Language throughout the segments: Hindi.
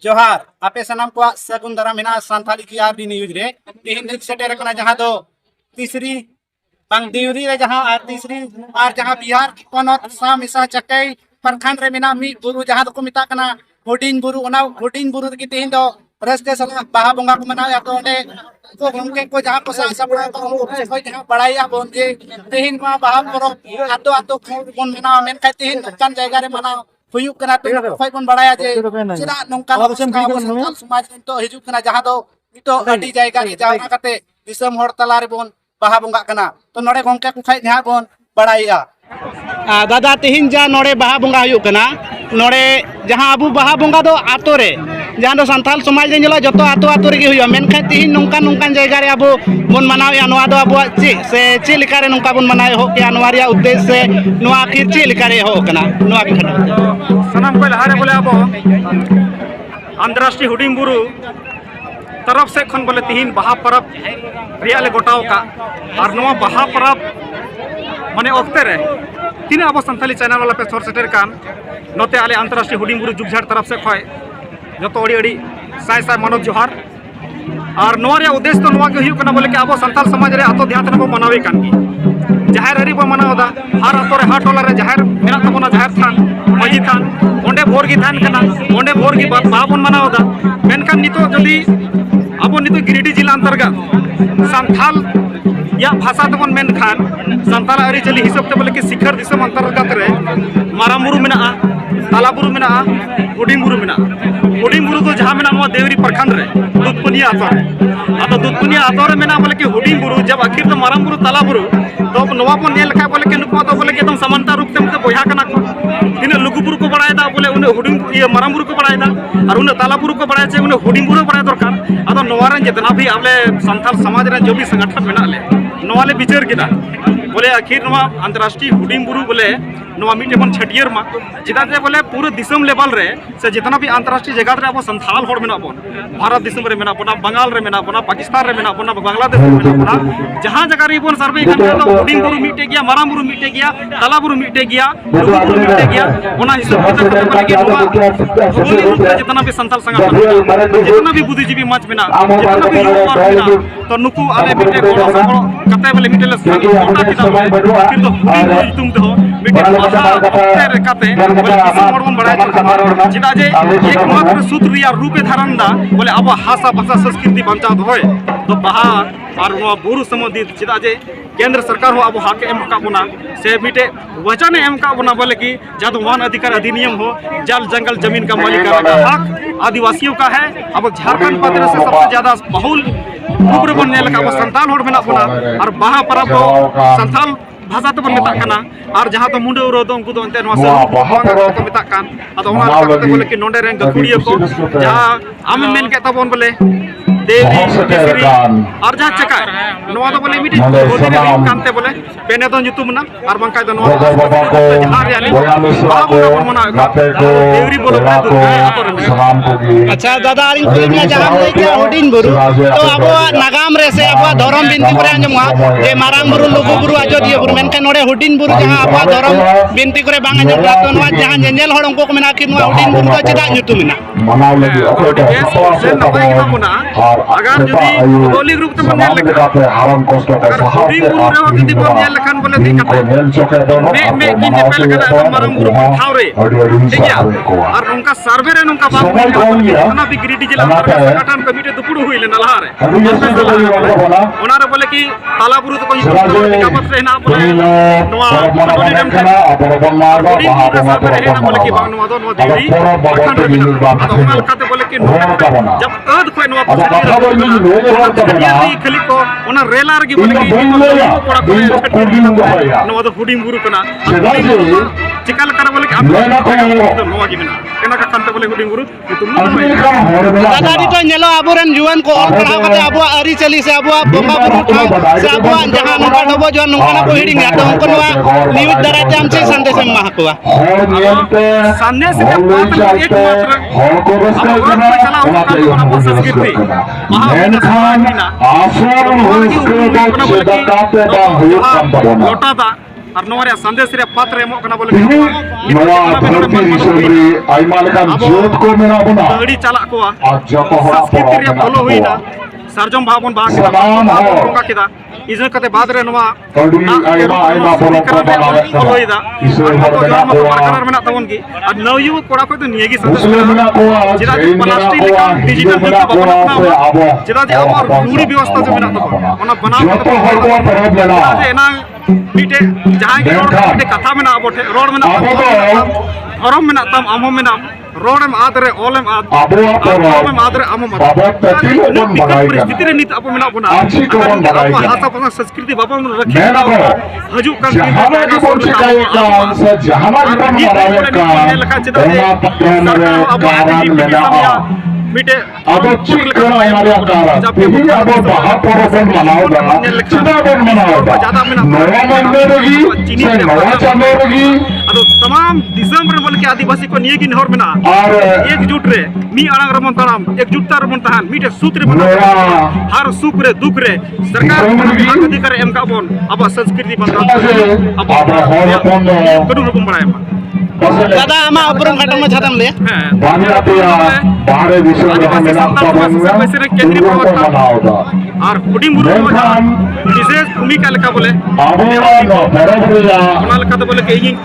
जोहार आपे सनाम को सगुन दारा मेना सांथाली की आर डी न्यूज रे तिहिन दिन सेटेर कना जहां दो तीसरी बांग दिउरी रे जहां आर तीसरी आर जहां बिहार की पनत सामिसा चकई प्रखंड रे मेना मी बुरु जहां को मिता कना होडिंग बुरु ओना होडिंग बुरु की तिहिन दो रस्ते सला बाहा बोंगा को मनाया तो ओंडे को गमके को जहां को साबड़ा को कोई जहां बड़ाया बोन जे तिहिन मा बाहा परो आतो आतो बोन मना मेन खाय तिहिन कान जायगा रे मना हुयुक कना तो खोय बोन बड़ाया जे चिरा नोंका समाज तो हिजुक कना जहां दो तो अडी जायगा रे जहां काते दिसम हर तला रे बोन बाहा बोंगा कना तो नोडे गमके को खाय जहां बोन बड़ाया दादा तिहिन जा नोडे बाहा बोंगा हुयुक कना नोडे जहां अबु बाहा बोंगा दो आतो रे जहां दो संथाल समाज रे जलो जतो आतो आतो रे हुयो मेनखा तिहिन नोंका नोंकान जायगा रे अबु बोन मनावया नोआ दो अबु चे लिका रे नोंका बोन मनाय हो के नोआरिया उद्देश्य से नोआ आखिर चे लिका रे हो कना नोआ भी खडो सनाम को लहारे बोले अब अंतरराष्ट्रीय हुडिंग बुरु तरफ से खन बोले तिहिन बाहा परब रिया ले गोटाव का और नोआ बाहा परब माने ओक्ते रे तीन अब संथाली चैनल वाला पे सोर सेटर कान नोते आले अंतरराष्ट्रीय हुडिंग बुरु जुगझाड़ तरफ से खय जतो अड़ी अड़ी साय साय मानव जोहार और नोआ रे उद्देश्य तो नोआ के हुयु कना बोले कि अब संथाल समाज रे आतो ध्यान रे बो मनावे कान की जाहिर हरी बो मनावदा हर आतो रे हर टोला रे जाहिर मेना तबोना जाहिर थान मजी थान ओंडे भोर की थान कना ओंडे भोर की बात बाबन मनावदा मेनखान नितो जदी अब नितो गिरिडि जिला अंतर्गत संथाल या भाषा तबन मेनखान संथाल अरी चली हिसाब ते बोले कि शिखर दिसम अंतर्गत रे मारामुरु मेना तालाबुरु मेना हुडिंग बुरु मेना हुडिंग बुरु तो जहां मेना नोआ देवरी प्रखंड रे दुधपुनिया आतो रे आतो दुधपुनिया आतो रे मेना बोले कि हुडिंग बुरु जब आखिर तो मारामुरु तालाबुरु तो नोआ बन नेल का बोले कि नुको तो बोले कि एकदम समानता रूप ते बोया कना को तिने लुगुबुरु को बड़ायदा बोले उन हुडिंग ये मारामुरु को बड़ायदा और उन तालाबुरु को बड़ाय छे उन हुडिंग बुरु बड़ाय दरकार आतो नोआ रे जितना भी आले संथाल समाज रे जो भी संगठन मेना ले नोआ ले विचार किदा बोले आखिर नोआ अंतरराष्ट्रीय हुडिंग बुरु बोले नोआ मिटे बन छटियर मा जिदा जे बोले पूरे दिसम लेवल रे से जितना भी अंतरराष्ट्रीय जगह रे अब संथाल होड़ मेना बोन भारत दिसम रे मेना बोना बंगाल रे मेना बोना पाकिस्तान रे मेना बोना बांग्लादेश रे मेना बोना जहां जगह रे बोन सर्वे करना तो हुडिंग बुरु मिटे गया मारामुरु मिटे गया तालाबुरु मिटे गया लुगुबुरु मिटे गया ओना हिसाब से बोले कि नोआ जितना भी संथाल संगठन जितना भी बुद्धिजीवी मंच मेना जितना भी युवा मेना तो नुकु आले मिटे गोड़ो सगड़ो कते बोले मिटे ले कोटा किदा बोले फिर तो हुडिंग बुरु तुम दो मिटे आहा रे कते बोले किसी मोड़बन बड़ाय जिदा जे एकमात्र सूत्र रिया रूपे धारण दा बोले अब भाषा भाषा संस्कृति बंचाव होय तो बाहा और नोआ बुरु संबंधित जिदा जे केंद्र सरकार हो अब हाके एम का बोना से मिटे वचन एम का बोना बोले कि जब वन अधिकार अधिनियम हो जल जंगल जमीन का मालिकाना का हक आदिवासियों का है अब झारखंड प्रदेश से सबसे ज्यादा बहुल उग्र बनने लगा वो संताल होड़ मेना बोना और बाहा परब संताल भाषा तो बन मेता कना और जहां तो मुंडे उरो दो उनको तो अंते नोआ से को मेता कान अदो ओना लगा बोले कि नोंडे रेंग गखुड़िया को जहां आम मेन के तबन बोले देवी केसरी और जहां चका नोआ तो बोले मिटे बोले कानते बोले पेने तो जुतुम ना और बंका तो नोआ जहां रे आले बाबू को मना देवरी बोले अच्छा दादा आलिन कोइना जहां के हुडिंग बुरु तो अब नागाम रे से अब धरम बिनती करे आंजमवा जे मारांग बुरु लुगु बुरु अजोदिया बुरु मेनका नोडे हुडिंग बुरु जहां अब धरम बिनती करे बांग आंजम तो नोआ जहां जेनेल हड़ उनको को मेना कि नोआ हुडिंग बुरु तो चेदा जुतुम ना मनाव लगी से नपाय की बोना अगर जदी भौगोलिक रूप से नेल लेखन हारम कष्ट का हुडिंग बुरु रे जदी बोन नेल लेखन बोले दिक्कत में की नेपल कदा मारांग बुरु ठाव रे ठीक है और उनका सर्वे रे उनका बात ना भी गिरिडि जिला संगठन कमिटी दुपुड़ हुई ले नलहा रे ओना रे बोले कि तालाबुरु तो कोई निकामत रे ना बोले नोआ बोली डम खाना बोले कि बांग नोआ दो नोआ देवी प्रखंड रे तो ओना लखाते बोले कि जब अद कोई नोआ खली को ओना रेला रे बोले कि पड़ा नोआ दो हुडिंग बुरु कना चिकल कर बोले कि आप तो नोआ की बिना केना का कानते बोले हुडिंग बुरु तुम दादा दी तो नेलो आबोरन जुवान को और पढ़ाव कते अबो अरी चली से अबो बंगा बुरु ठाव से अबो जहां नोका डबो जो नोका ना को हिडिंग तो उनको नोआ न्यूज द्वारा ते हमसे संदेश में महकुआ संदेश के बात एकमात्र को रस्ता करना संस्कृति मेन खान आसर उसके बाद दाते दा हुई संभावना लोटा दा और नोवा रे संदेश रे पात्र एमो कना बोले नवा धरती दिसोमरी आइमा लेकान जोत को मेना बना दाड़ी चला कोआ आज जको हरा संस्कृति रे पड़ा बोलो हुईना सरजम भावन बा केदा सलाम हो। बंगा केदा इजन कते बाद रे नोवा कड़ी आइमा आइमा बोलो को बनावे बोलो इदा इसरे हर मेना को पार्टनर मेना तवन की और नवयु कोड़ा को तो नियगी मुस्लिम मेना को जेदा जैन मेना प्लास्टिक को लेका डिजिटल हिंदू मेना जुग को बाबा से आबो जेदा जे आबो रूढ़ी व्यवस्था जो मेना तबो ओना बनाव जतो हर को तरफ लेना जे एना बीटे जहां के रोड कथा मेना आबो रोड मेना धर्म मेना तम आमो मेना रोडम आदरे ओलम आदरे आदरे आमो बाबा तकिल बन बनाई परिस्थिति रे नित अब मेना बना अच्छी को बन बनाई हाथा पना संस्कृति बाबा मन रखी मैं ना हजू कर जहाना की बोल शिकायत काम से जहाना की बन बनावे काम पटन रे कारण लेना मीटे अब चिक करना हमारे कारण यही अब बाहर परसन मनाओ दा चिता बन मनाओ दा नया महीने रही से नया चालू रही अदो तमाम दिसंबर बोल के आदिवासी को नियगी नहर मेना और एकजुट रे मी आड़ांग रमन तराम एकजुटता रमन तहान मीटे सूत्र बना हर सुख रे दुख रे सरकार हक अधिकार एम का बोन अब संस्कृति बन अब हर अपन कदू रकम बड़ाय दादा आमा उपरम घाटम में छातम ले बानिया पिया बाहरे विश्व में मेना पवन में को मनाओ दा और हुडिंग बुरु विशेष भूमिका लेका बोले आबो नो बराबरिया ओना लेका तो बोले के इन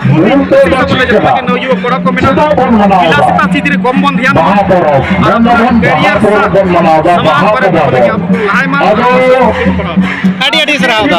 बोले जे के नो युवा कोड़ा को मेना विलासिता चीज रे कम बन ध्यान बाहा पर नंदन बाहा पर मनाओ दा बाहा पर बोले के अब लाय मा अदो अड़ी अड़ी सराव दा